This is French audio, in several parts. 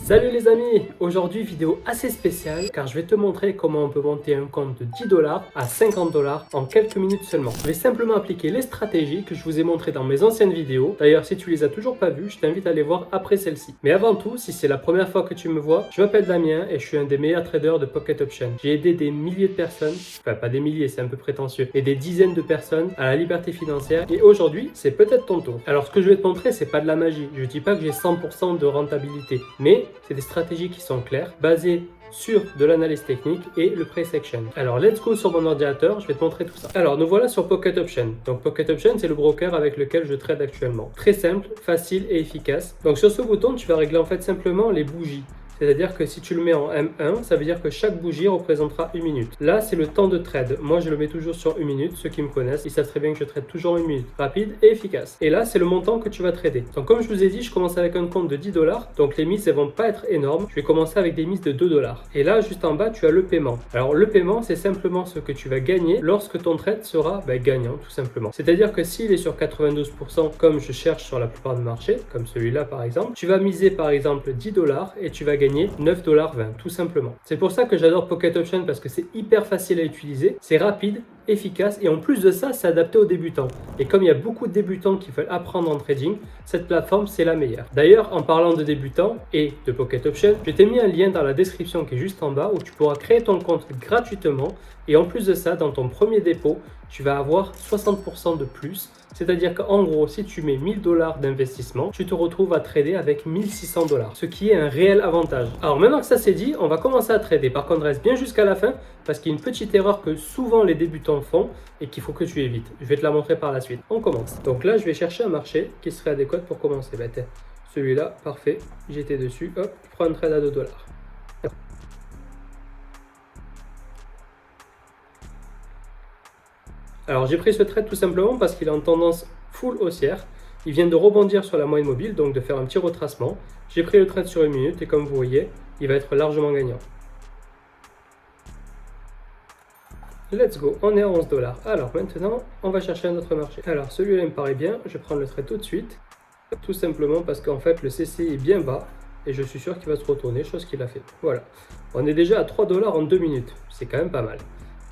Salut les amis! Aujourd'hui vidéo assez spéciale car je vais te montrer comment on peut monter un compte de 10 $ à 50 $ en quelques minutes seulement. Je vais simplement appliquer les stratégies que je vous ai montrées dans mes anciennes vidéos. D'ailleurs si tu les as toujours pas vues, je t'invite à les voir après celle-ci. Mais avant tout, si c'est la première fois que tu me vois, je m'appelle Damien et je suis un des meilleurs traders de Pocket Option. J'ai aidé des milliers de personnes, enfin pas des milliers, c'est un peu prétentieux, et des dizaines de personnes à la liberté financière et aujourd'hui c'est peut-être ton tour. Alors ce que je vais te montrer c'est pas de la magie, je dis pas que j'ai 100% de rentabilité, mais c'est des stratégies qui sont claires, basées sur de l'analyse technique et le price action. Alors let's go sur mon ordinateur, je vais te montrer tout ça. Alors nous voilà sur Pocket Option. Donc Pocket Option c'est le broker avec lequel je trade actuellement. Très simple, facile et efficace. Donc sur ce bouton tu vas régler en fait simplement les bougies. C'est-à-dire que si tu le mets en M1, ça veut dire que chaque bougie représentera 1 minute. Là, c'est le temps de trade. Moi, je le mets toujours sur 1 minute. Ceux qui me connaissent, ils savent très bien que je trade toujours 1 minute. Rapide et efficace. Et là, c'est le montant que tu vas trader. Donc, comme je vous ai dit, je commence avec un compte de 10 $. Donc, les mises, elles vont pas être énormes. Je vais commencer avec des mises de 2 $. Et là, juste en bas, tu as le paiement. Alors, le paiement, c'est simplement ce que tu vas gagner lorsque ton trade sera gagnant, tout simplement. C'est-à-dire que s'il est sur 92%, comme je cherche sur la plupart des marchés, comme celui-là par exemple, tu vas miser par exemple 10 $ et tu vas gagner 9,20 $, tout simplement. C'est pour ça que j'adore Pocket Option parce que c'est hyper facile à utiliser, c'est rapide, efficace et en plus de ça, c'est adapté aux débutants. Et comme il y a beaucoup de débutants qui veulent apprendre en trading, cette plateforme c'est la meilleure. D'ailleurs, en parlant de débutants et de Pocket Option, je t'ai mis un lien dans la description qui est juste en bas où tu pourras créer ton compte gratuitement et en plus de ça, dans ton premier dépôt, tu vas avoir 60% de plus. C'est-à-dire qu'en gros, si tu mets 1000 $ d'investissement, tu te retrouves à trader avec 1600 $, ce qui est un réel avantage. Alors maintenant que ça c'est dit, on va commencer à trader. Par contre, reste bien jusqu'à la fin parce qu'il y a une petite erreur que souvent les débutants font et qu'il faut que tu évites. Je vais te la montrer par la suite. On commence. Donc là, je vais chercher un marché qui serait adéquat pour commencer. Celui-là, parfait. J'étais dessus. Hop, je prends un trade à 2 $. Alors j'ai pris ce trade tout simplement parce qu'il est en tendance full haussière. Il vient de rebondir sur la moyenne mobile, donc de faire un petit retracement. J'ai pris le trade sur 1 minute et comme vous voyez, il va être largement gagnant. Let's go, on est à 11 $. Alors maintenant, on va chercher un autre marché. Alors celui-là me paraît bien, je vais prendre le trade tout de suite. Tout simplement parce qu'en fait le CCI est bien bas et je suis sûr qu'il va se retourner, chose qu'il a fait. Voilà, on est déjà à 3 $ en 2 minutes, c'est quand même pas mal.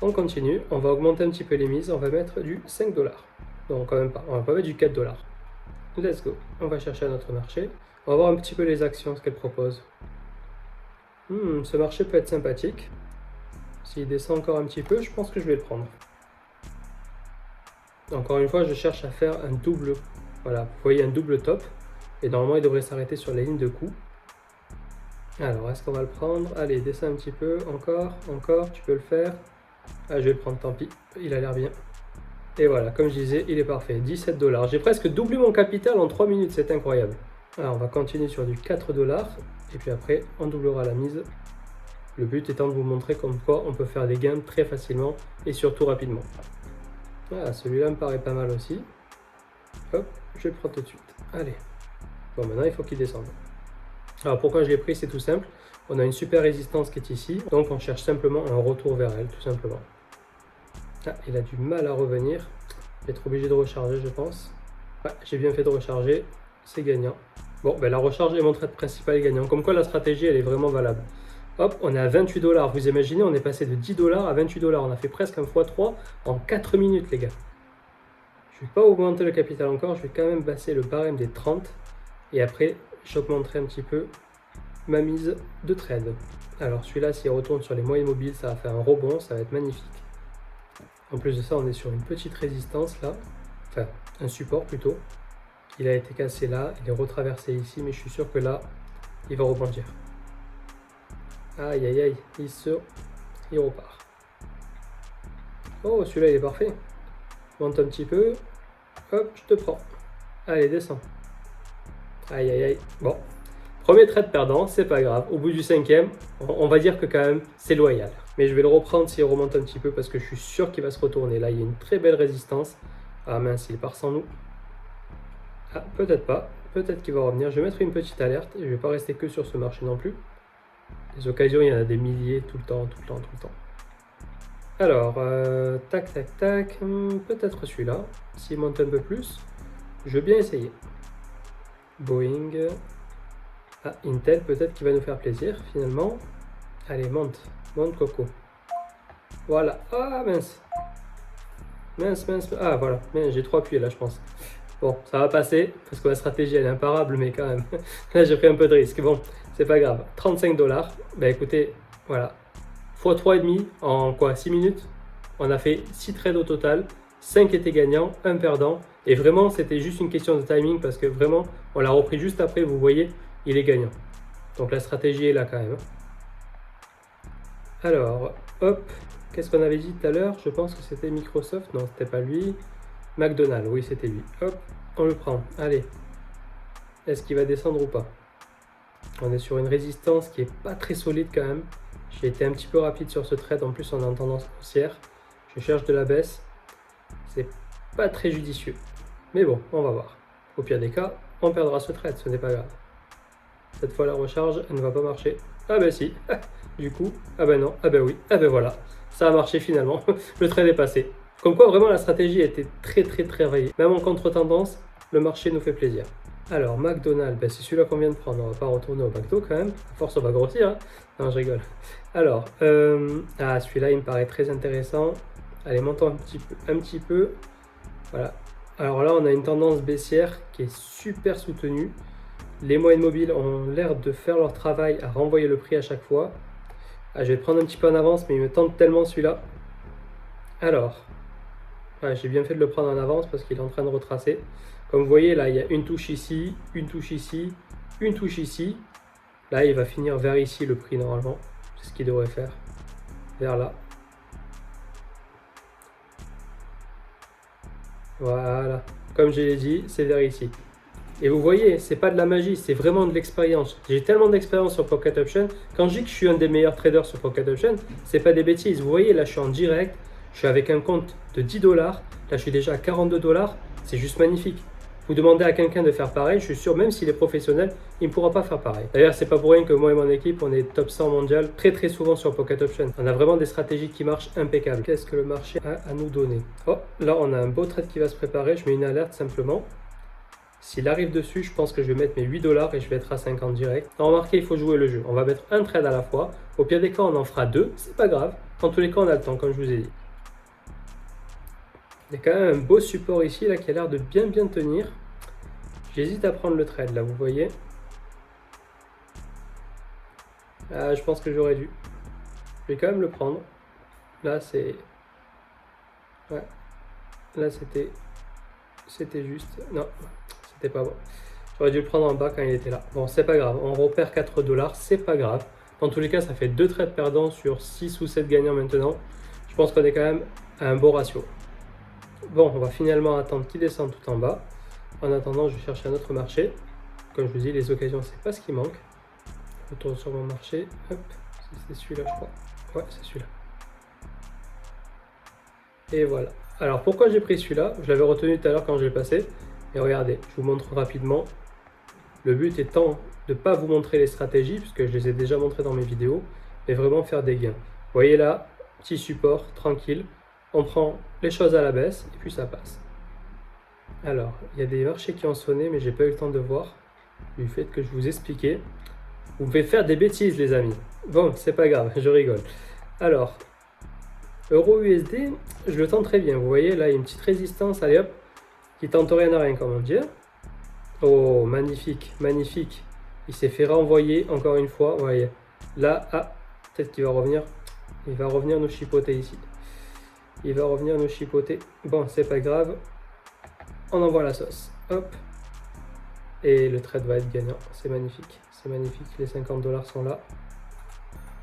On continue, on va augmenter un petit peu les mises, on va mettre du 5 $. Non, quand même pas, on va pas mettre du 4 $. Let's go, on va chercher un autre marché. On va voir un petit peu les actions, ce qu'elle propose. Ce marché peut être sympathique. S'il descend encore un petit peu, je pense que je vais le prendre. Encore une fois, je cherche à faire un double, voilà, vous voyez un double top. Et normalement, il devrait s'arrêter sur la ligne de coup. Alors, est-ce qu'on va le prendre? Allez, descends un petit peu, encore, tu peux le faire. Ah, je vais le prendre, tant pis, il a l'air bien. Et voilà, comme je disais, il est parfait, 17 $. J'ai presque doublé mon capital en 3 minutes, c'est incroyable. Alors, on va continuer sur du 4 $, et puis après, on doublera la mise. Le but étant de vous montrer comme quoi on peut faire des gains très facilement et surtout rapidement. Ah, celui-là me paraît pas mal aussi. Hop, je le prends tout de suite. Allez. Bon, maintenant, il faut qu'il descende. Alors, pourquoi je l'ai pris? C'est tout simple. On a une super résistance qui est ici, donc on cherche simplement un retour vers elle, tout simplement. Ah, il a du mal à revenir. Je vais être obligé de recharger, je pense. Ouais, j'ai bien fait de recharger. C'est gagnant. Bon, la recharge et mon trade principal est gagnant. Comme quoi, la stratégie, elle est vraiment valable. Hop, on est à 28 $. Vous imaginez, on est passé de 10 $ à 28 $. On a fait presque un x3 en 4 minutes, les gars. Je ne vais pas augmenter le capital encore. Je vais quand même passer le barème des 30. Et après, j'augmenterai un petit peu ma mise de trade. Alors, celui-là, s'il retourne sur les moyennes mobiles, ça va faire un rebond. Ça va être magnifique. En plus de ça, on est sur une petite résistance là, enfin un support plutôt. Il a été cassé là, il est retraversé ici, mais je suis sûr que là, il va rebondir. Aïe aïe aïe, il repart. Oh, celui-là il est parfait. Monte un petit peu, hop, je te prends. Allez, descends. Aïe aïe aïe, bon. Premier trade perdant, c'est pas grave. Au bout du 5e, on va dire que quand même, c'est loyal. Mais je vais le reprendre s'il remonte un petit peu parce que je suis sûr qu'il va se retourner. Là, il y a une très belle résistance. Ah mince, il part sans nous. Ah, peut-être pas. Peut-être qu'il va revenir. Je vais mettre une petite alerte et je vais pas rester que sur ce marché non plus. Les occasions, il y en a des milliers tout le temps. Alors, tac. Peut-être celui-là. S'il monte un peu plus, je veux bien essayer. Boeing. Ah, Intel peut-être qui va nous faire plaisir finalement. Allez, monte Coco. Voilà. Ah mince. Mince. Ah voilà, j'ai trop appuyé là je pense. Bon, ça va passer, parce que ma stratégie elle est imparable, mais quand même, là j'ai pris un peu de risque. Bon, c'est pas grave. 35 $. Bah écoutez, voilà. Fois 3,5 en quoi 6 minutes. On a fait 6 trades au total. 5 étaient gagnants, 1 perdant. Et vraiment, c'était juste une question de timing, parce que vraiment, on l'a repris juste après, vous voyez, il est gagnant. Donc la stratégie est là quand même. Alors, hop, qu'est-ce qu'on avait dit tout à l'heure? Je pense que c'était Microsoft, non, c'était pas lui. McDonald's, oui, c'était lui. Hop, on le prend. Allez. Est-ce qu'il va descendre ou pas? On est sur une résistance qui est pas très solide quand même. J'ai été un petit peu rapide sur ce trade. En plus, on est en tendance haussière. Je cherche de la baisse. C'est pas très judicieux. Mais bon, on va voir. Au pire des cas, on perdra ce trade. Ce n'est pas grave. Cette fois, la recharge, elle ne va pas marcher. Ah ben si. Du coup, ah ben non. Ah ben oui. Ah ben voilà. Ça a marché finalement. Le trade est passé. Comme quoi, vraiment, la stratégie a été très travaillée. Même en contre-tendance, le marché nous fait plaisir. Alors, McDonald's, ben, c'est celui-là qu'on vient de prendre. On va pas retourner au McDo quand même. À force, on va grossir. Hein. Non, je rigole. Alors, celui-là, il me paraît très intéressant. Allez, montons un petit peu. Voilà. Alors là, on a une tendance baissière qui est super soutenue. Les moyennes mobiles ont l'air de faire leur travail à renvoyer le prix à chaque fois. Ah, je vais prendre un petit peu en avance, mais il me tente tellement celui-là. Alors, j'ai bien fait de le prendre en avance parce qu'il est en train de retracer. Comme vous voyez, là, il y a une touche ici, une touche ici, une touche ici. Là, il va finir vers ici le prix normalement. C'est ce qu'il devrait faire. Vers là. Voilà. Comme je l'ai dit, c'est vers ici. Et vous voyez, c'est pas de la magie, c'est vraiment de l'expérience. J'ai tellement d'expérience sur Pocket Option. Quand je dis que je suis un des meilleurs traders sur Pocket Option, c'est pas des bêtises. Vous voyez, là, je suis en direct. Je suis avec un compte de 10 $. Là, je suis déjà à 42 $. C'est juste magnifique. Vous demandez à quelqu'un de faire pareil, je suis sûr, même s'il est professionnel, il ne pourra pas faire pareil. D'ailleurs, c'est pas pour rien que moi et mon équipe, on est top 100 mondial très souvent sur Pocket Option. On a vraiment des stratégies qui marchent impeccables. Qu'est-ce que le marché a à nous donner? Oh, là, on a un beau trade qui va se préparer. Je mets une alerte simplement. S'il arrive dessus, je pense que je vais mettre mes 8 $ et je vais être à 50 direct. Remarquez, il faut jouer le jeu. On va mettre un trade à la fois. Au pire des cas, on en fera 2. C'est pas grave. En tous les cas, on a le temps, comme je vous ai dit. Il y a quand même un beau support ici là, qui a l'air de bien tenir. J'hésite à prendre le trade là, vous voyez. Ah, je pense que j'aurais dû. Je vais quand même le prendre. Là, c'est... Ouais. Là, c'était juste... Non, c'était pas bon. J'aurais dû le prendre en bas quand il était là. Bon, c'est pas grave. On repère 4 $. C'est pas grave. Dans tous les cas, ça fait 2 trades perdants sur 6 ou 7 gagnants maintenant. Je pense qu'on est quand même à un beau ratio. Bon, on va finalement attendre qu'il descende tout en bas. En attendant, je vais chercher un autre marché. Comme je vous dis, les occasions, c'est pas ce qui manque. Je retourne sur mon marché. Hop, c'est celui-là, je crois. Ouais, c'est celui-là. Et voilà. Alors, pourquoi j'ai pris celui-là? Je l'avais retenu tout à l'heure quand je l'ai passé. Et regardez, je vous montre rapidement. Le but étant de ne pas vous montrer les stratégies, puisque je les ai déjà montrées dans mes vidéos, mais vraiment faire des gains. Vous voyez là, petit support, tranquille. On prend les choses à la baisse et puis ça passe. Alors, il y a des marchés qui ont sonné, mais j'ai pas eu le temps de voir du fait que je vous expliquais. Vous pouvez faire des bêtises, les amis. Bon, c'est pas grave, je rigole. Alors, Euro USD, je le tente très bien. Vous voyez, là, il y a une petite résistance, allez hop, qui tente rien à rien, comme on dit. Oh, magnifique. Il s'est fait renvoyer encore une fois. Vous voyez, là, ah, peut-être qu'il va revenir. Il va revenir nous chipoter ici. Bon, c'est pas grave. On envoie la sauce. Hop. Et le trade va être gagnant. C'est magnifique. Les 50 $ sont là.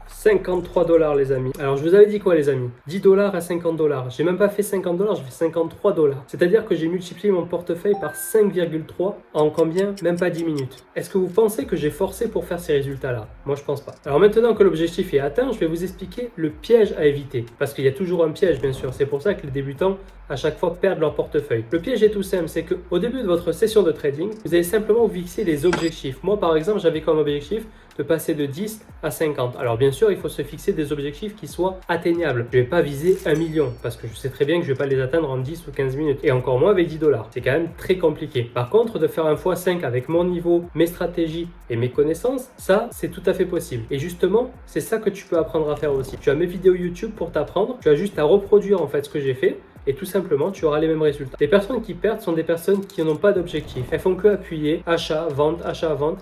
53 $ les amis. Alors je vous avais dit quoi les amis? 10 $ à 50 $. J'ai même pas fait 50 $, j'ai fait 53 $. C'est-à-dire que j'ai multiplié mon portefeuille par 5,3 en combien? Même pas 10 minutes. Est-ce que vous pensez que j'ai forcé pour faire ces résultats-là? Moi je pense pas. Alors maintenant que l'objectif est atteint, je vais vous expliquer le piège à éviter. Parce qu'il y a toujours un piège bien sûr. C'est pour ça que les débutants à chaque fois perdent leur portefeuille. Le piège est tout simple, c'est qu'au début de votre session de trading, vous allez simplement vous fixer des objectifs. Moi par exemple, j'avais comme objectif de passer de 10 à 50. Alors bien sûr, il faut se fixer des objectifs qui soient atteignables. Je ne vais pas viser 1 million parce que je sais très bien que je ne vais pas les atteindre en 10 ou 15 minutes et encore moins avec 10 dollars. C'est quand même très compliqué. Par contre, de faire un x5 avec mon niveau, mes stratégies et mes connaissances, ça, c'est tout à fait possible. Et justement, c'est ça que tu peux apprendre à faire aussi. Tu as mes vidéos YouTube pour t'apprendre. Tu as juste à reproduire en fait ce que j'ai fait. Et tout simplement, tu auras les mêmes résultats. Les personnes qui perdent sont des personnes qui n'ont pas d'objectif. Elles font que appuyer, achat, vente.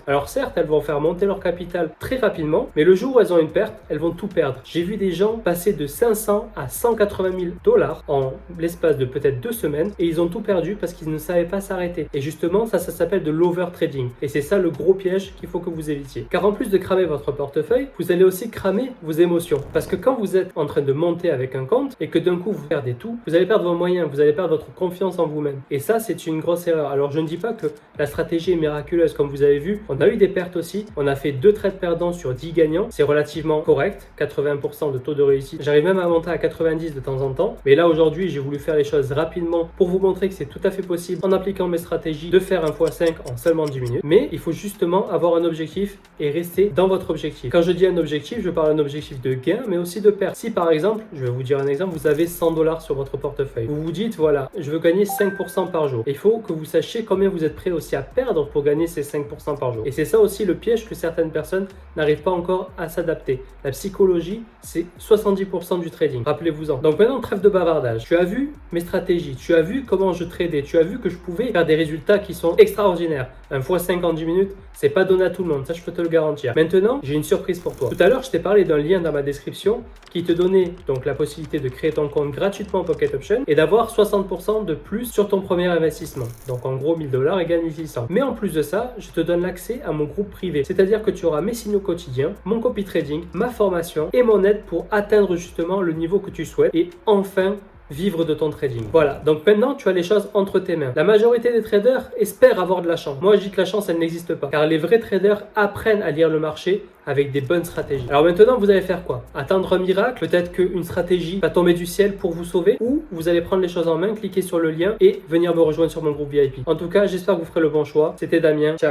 Alors certes, elles vont faire monter leur capital très rapidement, mais le jour où elles ont une perte, elles vont tout perdre. J'ai vu des gens passer de 500 à 180 000 dollars en l'espace de peut-être 2 semaines et ils ont tout perdu parce qu'ils ne savaient pas s'arrêter. Et justement, ça s'appelle de l'overtrading. Et c'est ça le gros piège qu'il faut que vous évitiez. Car en plus de cramer votre portefeuille, vous allez aussi cramer vos émotions. Parce que quand vous êtes en train de monter avec un compte et que d'un coup vous perdez tout, vous allez perdre vos moyens, vous allez perdre votre confiance en vous-même. Et ça, c'est une grosse erreur. Alors, je ne dis pas que la stratégie est miraculeuse, comme vous avez vu. On a eu des pertes aussi. On a fait 2 trades perdants sur 10 gagnants. C'est relativement correct. 80% de taux de réussite. J'arrive même à monter à 90 de temps en temps. Mais là, aujourd'hui, j'ai voulu faire les choses rapidement pour vous montrer que c'est tout à fait possible, en appliquant mes stratégies, de faire un x5 en seulement 10 minutes. Mais il faut justement avoir un objectif et rester dans votre objectif. Quand je dis un objectif, je parle d'un objectif de gain, mais aussi de perte. Si par exemple, je vais vous dire un exemple, vous avez 100 dollars sur votre portefeuille. Vous vous dites, voilà, je veux gagner 5% par jour. Il faut que vous sachiez combien vous êtes prêt aussi à perdre pour gagner ces 5% par jour. Et c'est ça aussi le piège que certaines personnes n'arrivent pas encore à s'adapter. La psychologie, c'est 70% du trading. Rappelez-vous-en. Donc maintenant, trêve de bavardage. Tu as vu mes stratégies. Tu as vu comment je tradais. Tu as vu que je pouvais faire des résultats qui sont extraordinaires. Un x5 en 10 minutes, c'est pas donné à tout le monde. Ça, je peux te le garantir. Maintenant, j'ai une surprise pour toi. Tout à l'heure, je t'ai parlé d'un lien dans ma description qui te donnait donc la possibilité de créer ton compte gratuitement en Pocket Option et d'avoir 60% de plus sur ton premier investissement. Donc en gros 1000 dollars égale 1600. Mais en plus de ça, je te donne l'accès à mon groupe privé. C'est-à-dire que tu auras mes signaux quotidiens, mon copy trading, ma formation et mon aide pour atteindre justement le niveau que tu souhaites et enfin vivre de ton trading. Voilà, donc maintenant tu as les choses entre tes mains. La majorité des traders espèrent avoir de la chance. Moi je dis que la chance elle n'existe pas, car les vrais traders apprennent à lire le marché avec des bonnes stratégies. Alors maintenant vous allez faire quoi? Attendre un miracle? Peut-être qu'une stratégie va tomber du ciel pour vous sauver, ou vous allez prendre les choses en main, cliquer sur le lien et venir me rejoindre sur mon groupe VIP. En tout cas, j'espère que vous ferez le bon choix. C'était Damien, ciao.